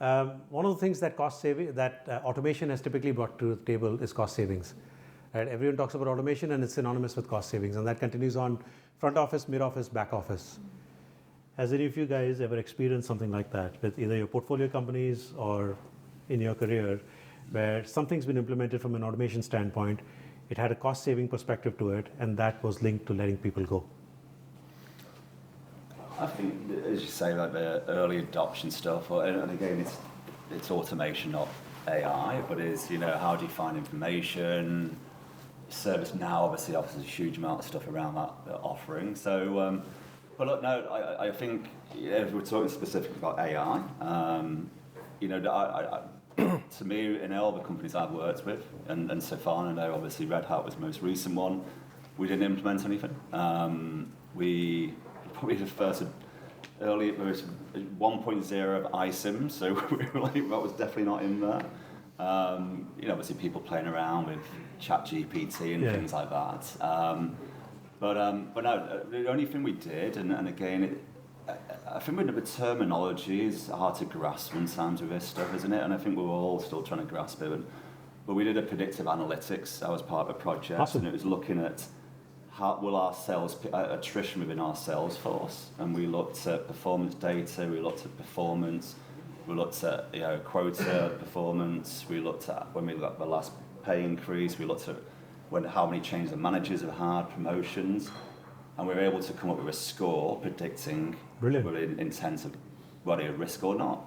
One of the things that automation has typically brought to the table is cost savings. Right? Everyone talks about automation and it's synonymous with cost savings, and that continues on front office, mid office, back office. Has any of you guys ever experienced something like that with either your portfolio companies or in your career, where something's been implemented from an automation standpoint, it had a cost saving perspective to it, and that was linked to letting people go? I think, as you say, like the early adoption stuff, and again, it's automation, not AI, but is, how do you find information? ServiceNow obviously offers a huge amount of stuff around that offering. So, but look, no, I think if we're talking specifically about AI, to me, in all the companies I've worked with, and so far, I know obviously Red Hat was the most recent one, we didn't implement anything. We probably the first early version 1.0 of iSIM, so we were like, that was definitely not in there. Obviously people playing around with ChatGPT and things like that. But no, the only thing we did, and again, I think with the terminology is hard to grasp sometimes with this stuff, isn't it? And I think we're all still trying to grasp it. But we did a predictive analytics. That was part of a project, awesome. And it was looking at how will our sales attrition within our sales force, and we looked at performance data, we looked at performance, we looked at quota performance, we looked at when we got the last pay increase, we looked at how many changes the managers have had, promotions, and we were able to come up with a score predicting whether intent of whether a risk or not.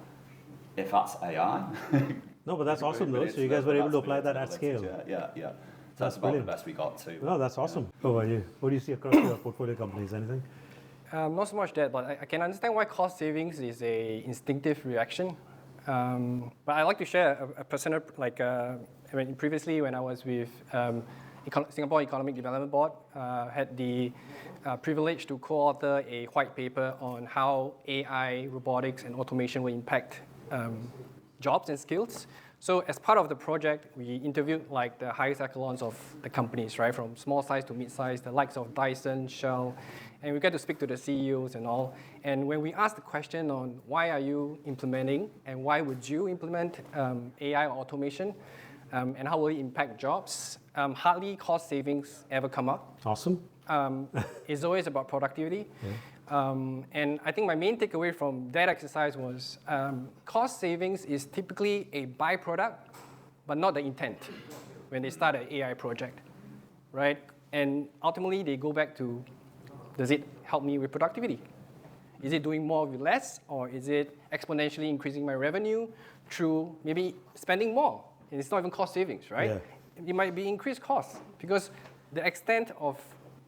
If that's AI. No, but that's awesome though. So you guys were able to apply that at scale. Yeah. So that's about the best we got to. No, that's awesome. How about you? What do you see across your portfolio companies? Anything? Not so much that, but I can understand why cost savings is a instinctive reaction. But I like to share a personal, previously when I was with Singapore Economic Development Board, had the privilege to co-author a white paper on how AI, robotics, and automation will impact jobs and skills. So as part of the project, we interviewed the highest echelons of the companies, right, from small size to mid-size, the likes of Dyson, Shell, and we get to speak to the CEOs and all. And when we asked the question on why are you implementing and why would you implement AI or automation, and how will it impact jobs, hardly cost savings ever come up. Awesome. It's always about productivity. Yeah. And I think my main takeaway from that exercise was cost savings is typically a byproduct, but not the intent when they start an AI project, right? And ultimately, they go back to, does it help me with productivity? Is it doing more with less, or is it exponentially increasing my revenue through maybe spending more? And it's not even cost savings, right? Yeah. It might be increased costs because the extent of,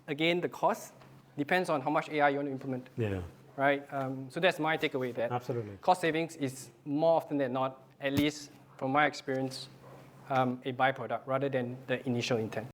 again, the cost depends on how much AI you want to implement. Yeah. Right? So that's my takeaway there. Absolutely. Cost savings is more often than not, at least from my experience, a byproduct rather than the initial intent.